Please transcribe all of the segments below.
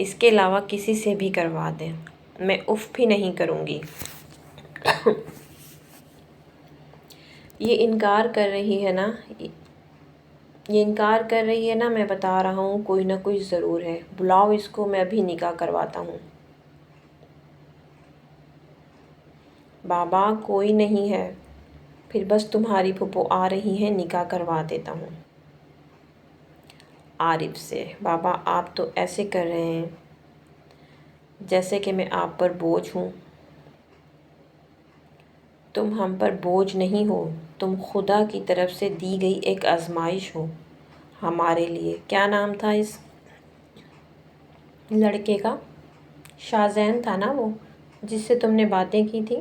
اس کے علاوہ کسی سے بھی کروا دیں، میں اف بھی نہیں کروں گی۔ یہ انکار کر رہی ہے نا، میں بتا رہا ہوں کوئی نہ کوئی ضرور ہے، بلاؤ اس کو، میں ابھی نکاح کرواتا ہوں۔ بابا کوئی نہیں ہے، پھر بس تمہاری پھپھو آ رہی ہیں، نکاح کروا دیتا ہوں عارف سے۔ بابا آپ تو ایسے کر رہے ہیں جیسے کہ میں آپ پر بوجھ ہوں۔ تم ہم پر بوجھ نہیں ہو، تم خدا کی طرف سے دی گئی ایک آزمائش ہو ہمارے لیے۔ کیا نام تھا اس لڑکے کا؟ شاذین تھا نا وہ، جس سے تم نے باتیں کی تھی؟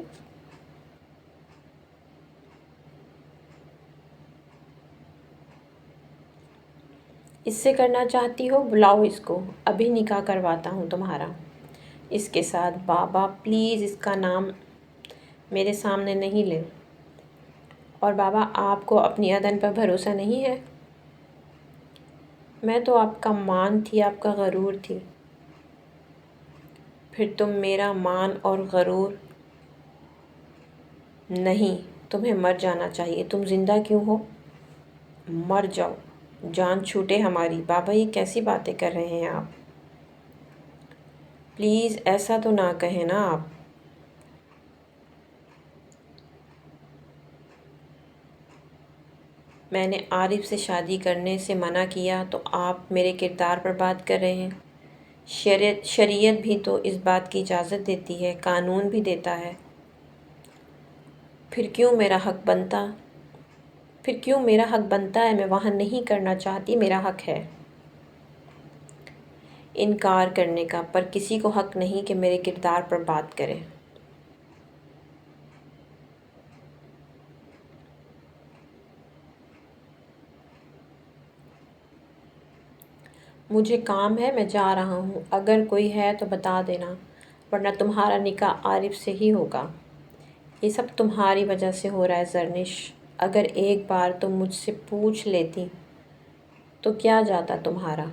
اس سے کرنا چاہتی ہو؟ بلاؤ اس کو، ابھی نکاح کرواتا ہوں تمہارا اس کے ساتھ۔ بابا پلیز اس کا نام میرے سامنے نہیں لیں۔ اور بابا آپ کو اپنی عدن پر بھروسہ نہیں ہے؟ میں تو آپ کا مان تھی، آپ کا غرور تھی۔ پھر تم میرا مان اور غرور نہیں، تمہیں مر جانا چاہیے۔ تم زندہ کیوں ہو؟ مر جاؤ، جان چھوٹے ہماری۔ بابا یہ کیسی باتیں کر رہے ہیں آپ؟ پلیز ایسا تو نہ کہیں نا آپ۔ میں نے عارف سے شادی کرنے سے منع کیا تو آپ میرے کردار پر بات کر رہے ہیں؟ شریعت بھی تو اس بات کی اجازت دیتی ہے، قانون بھی دیتا ہے۔ پھر کیوں میرا حق بنتا ہے؟ میں وہاں نہیں کرنا چاہتی، میرا حق ہے انکار کرنے کا، پر کسی کو حق نہیں کہ میرے کردار پر بات کرے۔ مجھے کام ہے، میں جا رہا ہوں، اگر کوئی ہے تو بتا دینا، ورنہ تمہارا نکاح عارف سے ہی ہوگا۔ یہ سب تمہاری وجہ سے ہو رہا ہے زرنش۔ اگر ایک بار تم مجھ سے پوچھ لیتی تو کیا جاتا تمہارا؟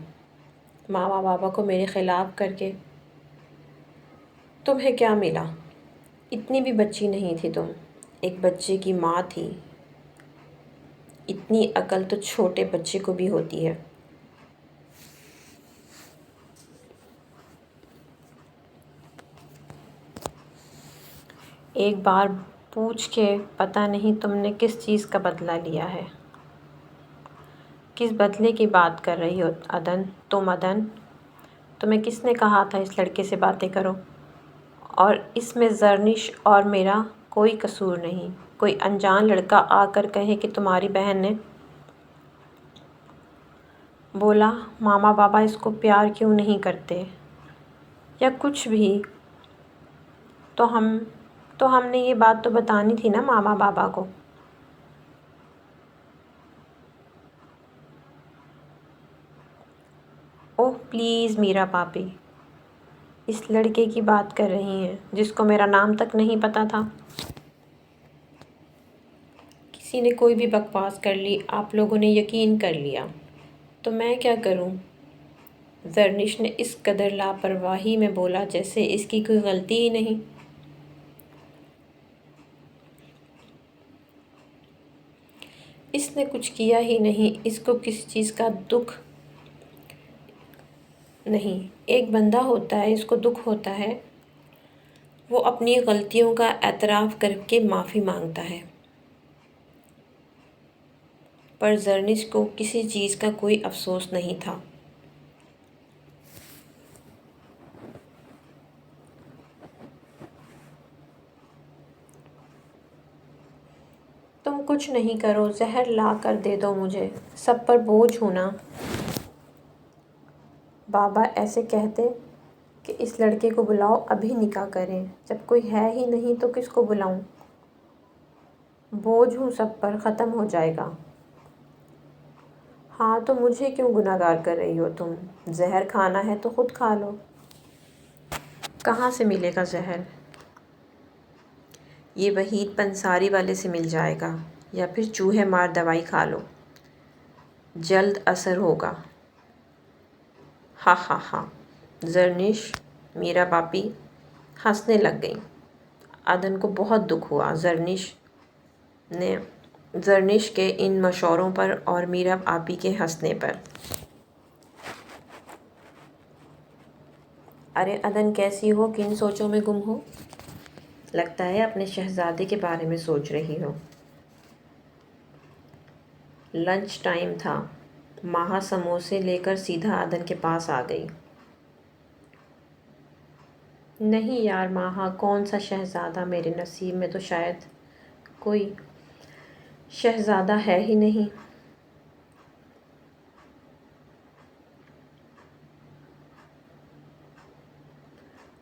ماما بابا کو میرے خلاف کر کے تمہیں کیا ملا؟ اتنی بھی بچی نہیں تھی تم، ایک بچے کی ماں تھی۔ اتنی عقل تو چھوٹے بچے کو بھی ہوتی ہے۔ ایک بار پوچھ کے پتہ نہیں تم نے کس چیز کا بدلہ لیا ہے؟ کس بدلے کی بات کر رہی ہو عدن؟ عدن، تمہیں کس نے کہا تھا اس لڑکے سے باتیں کرو؟ اور اس میں زرنش اور میرا کوئی قصور نہیں۔ کوئی انجان لڑکا آ کر کہے کہ تمہاری بہن نے بولا ماما بابا اس کو پیار کیوں نہیں کرتے یا کچھ بھی، تو ہم نے یہ بات تو بتانی تھی نا ماما بابا کو۔ اوہ پلیز میرا پاپی، اس لڑکے کی بات کر رہی ہیں جس کو میرا نام تک نہیں پتہ تھا؟ کسی نے کوئی بھی بکواس کر لی، آپ لوگوں نے یقین کر لیا، تو میں کیا کروں؟ زرنش نے اس قدر لاپرواہی میں بولا جیسے اس کی کوئی غلطی ہی نہیں۔ اس نے کچھ کیا ہی نہیں، اس کو کسی چیز کا دکھ نہیں۔ ایک بندہ ہوتا ہے، اس کو دکھ ہوتا ہے، وہ اپنی غلطیوں کا اعتراف کر کے معافی مانگتا ہے۔ پر زرنش کو کسی چیز کا کوئی افسوس نہیں تھا۔ تم کچھ نہیں کرو، زہر لا کر دے دو مجھے، سب پر بوجھ ہوں نا۔ بابا ایسے کہتے کہ اس لڑکے کو بلاؤ، ابھی نکاح کریں۔ جب کوئی ہے ہی نہیں تو کس کو بلاؤں؟ بوجھ ہوں سب پر، ختم ہو جائے گا۔ ہاں تو مجھے کیوں گناہگار کر رہی ہو تم؟ زہر کھانا ہے تو خود کھا لو۔ کہاں سے ملے گا زہر؟ یہ وحید پنساری والے سے مل جائے گا، یا پھر چوہے مار دوائی کھا لو، جلد اثر ہوگا۔ ہاں ہاں ہاں، زرنش میرا باپی ہنسنے لگ گئی۔ عدن کو بہت دکھ ہوا زرنش کے ان مشوروں پر اور میرا آپی کے ہنسنے پر۔ ارے عدن کیسی ہو؟ کن سوچوں میں گم ہو؟ لگتا ہے اپنے شہزادے کے بارے میں سوچ رہی ہو۔ لنچ ٹائم تھا۔ ماہا سموسے لے کر سیدھا عدن کے پاس آ گئی۔ نہیں یار ماہا، کون سا شہزادہ؟ میرے نصیب میں تو شاید کوئی شہزادہ ہے ہی نہیں۔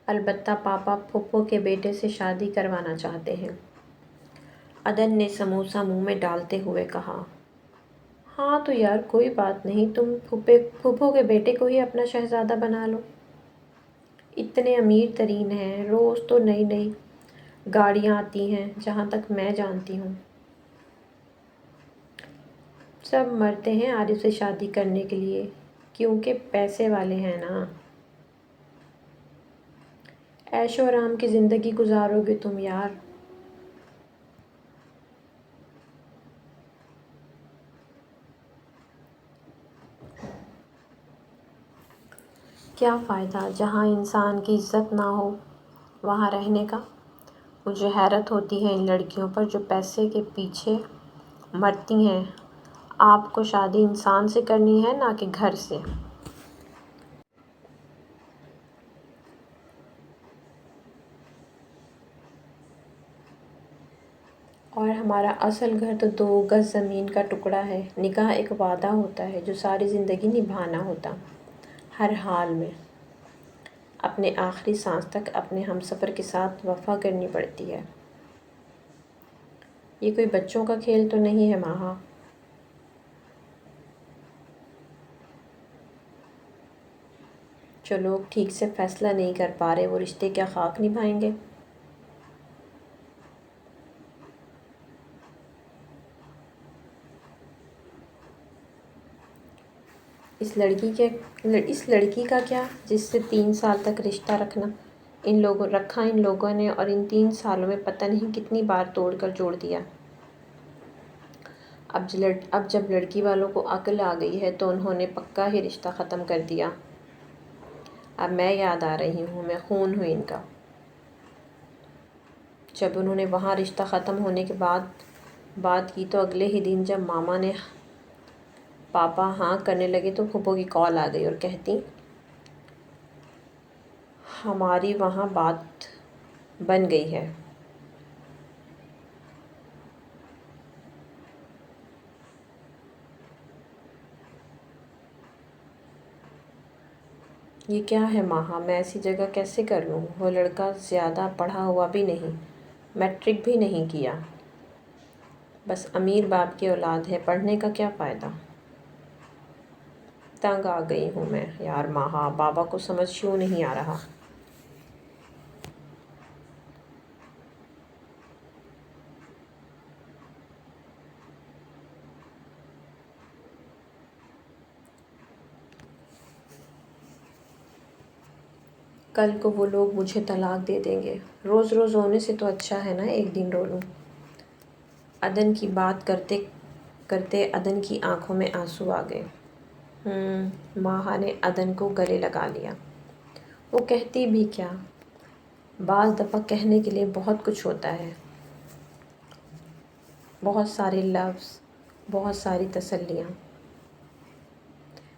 البتہ پاپا پھپھو کے بیٹے سے شادی کروانا چاہتے ہیں، عدن نے سموسہ منہ میں ڈالتے ہوئے کہا۔ ہاں تو یار کوئی بات نہیں، تم پھپھو کے بیٹے کو ہی اپنا شہزادہ بنا لو۔ اتنے امیر ترین ہیں، روز تو نئی نئی گاڑیاں آتی ہیں جہاں تک میں جانتی ہوں۔ سب مرتے ہیں عارف سے شادی کرنے کے لیے، کیونکہ پیسے والے ہیں نا۔ عیش و آرام کی زندگی گزارو گے تم یار۔ کیا فائدہ جہاں انسان کی عزت نہ ہو وہاں رہنے کا؟ مجھے حیرت ہوتی ہے ان لڑکیوں پر جو پیسے کے پیچھے مرتی ہیں۔ آپ کو شادی انسان سے کرنی ہے نہ کہ گھر سے۔ اور ہمارا اصل گھر تو 2 گز زمین کا ٹکڑا ہے۔ نکاح ایک وعدہ ہوتا ہے جو ساری زندگی نبھانا ہوتا، ہر حال میں، اپنے آخری سانس تک اپنے ہمسفر کے ساتھ وفا کرنی پڑتی ہے۔ یہ کوئی بچوں کا کھیل تو نہیں ہے ماہا۔ جو لوگ ٹھیک سے فیصلہ نہیں کر پا رہے وہ رشتے کیا خاک نبھائیں گے؟ اس لڑکی کا کیا جس سے 3 سال تک رشتہ رکھا ان لوگوں نے اور ان 3 سالوں میں پتہ نہیں کتنی بار توڑ کر جوڑ دیا۔ اب جب لڑکی والوں کو عقل آ گئی ہے تو انہوں نے پکا ہی رشتہ ختم کر دیا۔ اب میں یاد آ رہی ہوں، میں خون ہوں ان کا۔ جب انہوں نے وہاں رشتہ ختم ہونے کے بعد بات کی تو اگلے ہی دن جب ماما نے پاپا ہاں کرنے لگے تو پھپھو کی کال آ گئی اور کہتی ہماری وہاں بات بن گئی ہے۔ یہ کیا ہے ماہا، میں ایسی جگہ کیسے کر لوں؟ وہ لڑکا زیادہ پڑھا ہوا بھی نہیں، میٹرک بھی نہیں کیا، بس امیر باپ کی اولاد ہے، پڑھنے کا کیا فائدہ؟ تنگ آ گئی ہوں میں یار ماہا، بابا کو سمجھ کیوں نہیں آ رہا؟ کل کو وہ لوگ مجھے طلاق دے دیں گے، روز روز رونے سے تو اچھا ہے نا ایک دن رو لوں۔ عدن کی بات کرتے کرتے عدن کی آنکھوں میں آنسو آ گئے۔ ماہا نے عدن کو گلے لگا لیا۔ وہ کہتی بھی کیا؟ بعض دفعہ کہنے کے لیے بہت کچھ ہوتا ہے، بہت سارے لفظ، بہت ساری تسلیاں،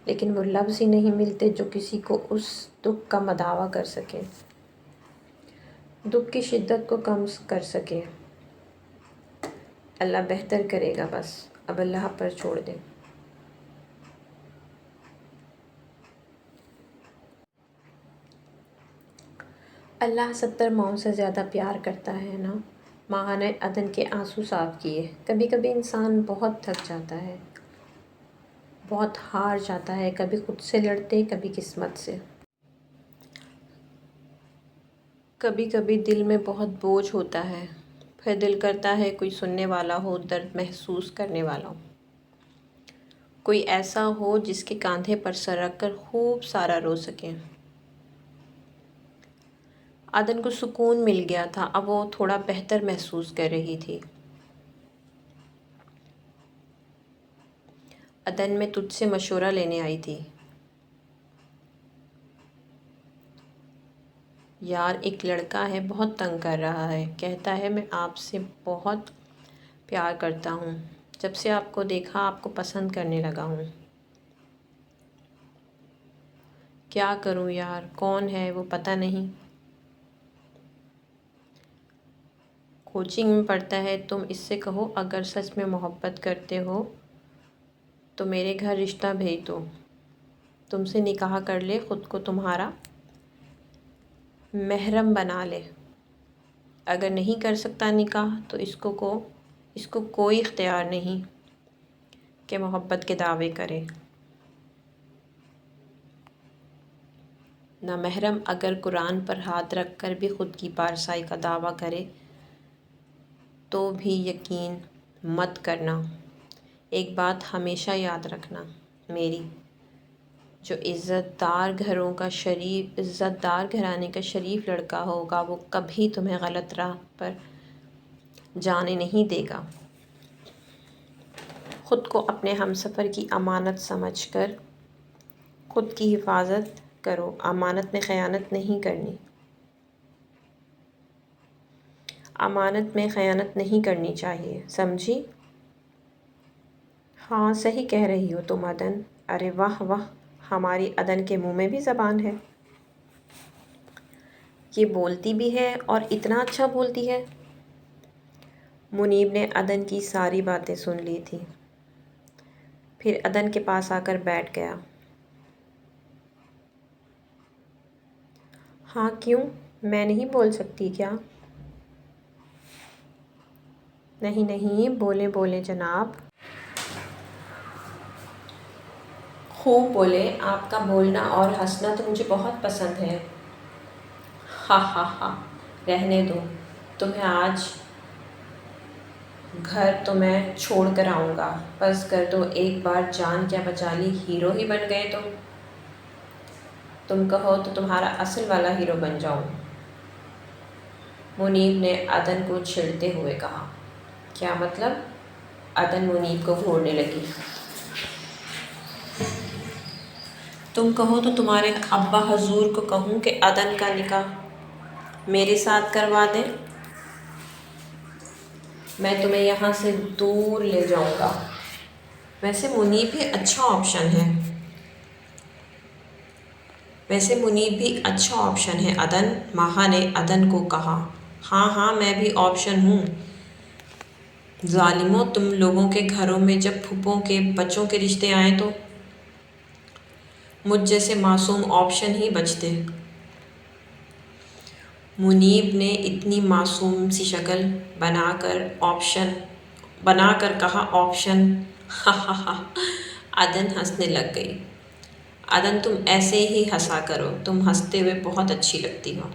لیکن وہ لفظ ہی نہیں ملتے جو کسی کو اس دکھ کا مداوا کر سکے، دکھ کی شدت کو کم کر سکے۔ اللہ بہتر کرے گا، بس اب اللہ پر چھوڑ دیں۔ اللہ 70 ماؤں سے زیادہ پیار کرتا ہے نا۔ ماہا نے عدن کے آنسو صاف کیے۔ کبھی کبھی انسان بہت تھک جاتا ہے، بہت ہار جاتا ہے، کبھی خود سے لڑتے، کبھی قسمت سے۔ کبھی کبھی دل میں بہت بوجھ ہوتا ہے، پھر دل کرتا ہے کوئی سننے والا ہو، درد محسوس کرنے والا ہو، کوئی ایسا ہو جس کے کاندھے پر سر رکھ کر خوب سارا رو سکے۔ عدن کو سکون مل گیا تھا، اب وہ تھوڑا بہتر محسوس کر رہی تھی۔ عدن میں تجھ سے مشورہ لینے آئی تھی۔ یار ایک لڑکا ہے، بہت تنگ کر رہا ہے، کہتا ہے میں آپ سے بہت پیار کرتا ہوں، جب سے آپ کو دیکھا آپ کو پسند کرنے لگا ہوں۔ کیا کروں یار، کون ہے وہ پتہ نہیں۔ کوچنگ میں پڑھتا ہے، تم اس سے کہو اگر سچ میں محبت کرتے ہو تو میرے گھر رشتہ بھیج دو، تم سے نکاح کر لے، خود کو تمہارا محرم بنا لے۔ اگر نہیں کر سکتا نکاح تو اس کو کوئی اختیار نہیں کہ محبت کے دعوے کرے۔ نامحرم اگر قرآن پر ہاتھ رکھ کر بھی خود کی پارسائی کا دعویٰ کرے تو بھی یقین مت کرنا۔ ایک بات ہمیشہ یاد رکھنا میری، جو عزت دار گھرانے کا شریف لڑکا ہوگا وہ کبھی تمہیں غلط راہ پر جانے نہیں دے گا۔ خود کو اپنے ہمسفر کی امانت سمجھ کر خود کی حفاظت کرو، امانت میں خیانت نہیں کرنی۔ امانت میں خیانت نہیں کرنی چاہیے، سمجھی؟ ہاں صحیح کہہ رہی ہو تم عدن۔ ارے واہ واہ، ہماری عدن کے منہ میں بھی زبان ہے، یہ بولتی بھی ہے اور اتنا اچھا بولتی ہے۔ منیب نے عدن کی ساری باتیں سن لی تھی، پھر عدن کے پاس آ کر بیٹھ گیا۔ ہاں کیوں، میں نہیں بول سکتی کیا؟ نہیں بولیں جناب، خوب بولیں، آپ کا بولنا اور ہنسنا تو مجھے بہت پسند ہے۔ ہا ہا ہا، رہنے دو، تمہیں آج گھر تو میں چھوڑ کر آؤں گا، بس کر دو، ایک بار جان کیا بچا لی، ہیرو ہی بن گئے تم کہو تو تمہارا اصل والا ہیرو بن جاؤں۔ منیب نے عدن کو چھیڑتے ہوئے کہا۔ کیا مطلب؟ عدن منیب کو گھورنے لگی۔ تم کہو تو تمہارے ابا حضور کو کہوں کہ عدن کا نکاح میرے ساتھ کروا دیں، میں تمہیں یہاں سے دور لے جاؤں گا۔ ویسے منیب بھی اچھا آپشن ہے عدن، ماہا نے عدن کو کہا۔ ہاں میں بھی آپشن ہوں۔ ظالموں، تم لوگوں کے گھروں میں جب پھوپھوں کے بچوں کے رشتے آئیں تو مجھ جیسے معصوم آپشن ہی بچتے۔ منیب نے اتنی معصوم سی شکل بنا کر کہا آپشن، ہا ہا ہا، عدن ہنسنے لگ گئی۔ عدن تم ایسے ہی ہنسا کرو، تم ہنستے ہوئے بہت اچھی لگتی ہو۔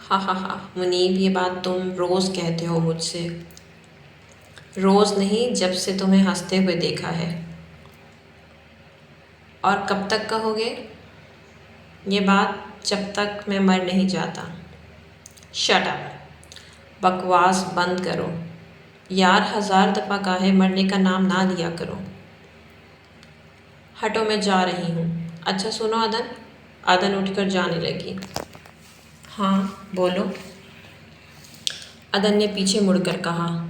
ہا ہا ہا، منیب یہ بات تم روز کہتے ہو مجھ سے۔ روز نہیں، جب سے تمہیں ہنستے ہوئے دیکھا ہے۔ اور کب تک کہو گے یہ بات؟ جب تک میں مر نہیں جاتا۔ شٹ اپ، بکواس بند کرو یار، 1000 دفعہ کہا ہے مرنے کا نام نہ لیا کرو۔ ہٹو، میں جا رہی ہوں۔ اچھا سنو عدن، عدن اٹھ کر جانے لگی۔ ہاں بولو، عدن نے پیچھے مڑ کر کہا۔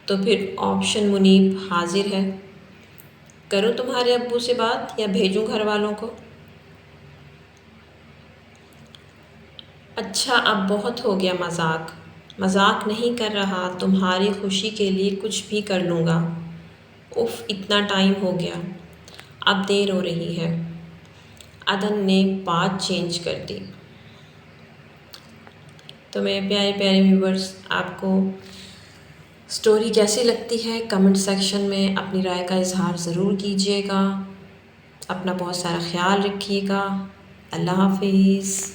تو پھر آپشن منیب حاضر ہے، کروں تمہارے ابو سے بات یا بھیجوں گھر والوں کو؟ اچھا اب بہت ہو گیا مذاق نہیں کر رہا، تمہاری خوشی کے لیے کچھ بھی کر لوں گا۔ اف، اتنا ٹائم ہو گیا، اب دیر ہو رہی ہے۔ عدن نے بات چینج کر دی۔ تو میرے پیارے ویورز، آپ کو سٹوری کیسی لگتی ہے کمنٹ سیکشن میں اپنی رائے کا اظہار ضرور کیجیے گا۔ اپنا بہت سارا خیال رکھیے گا۔ اللہ حافظ۔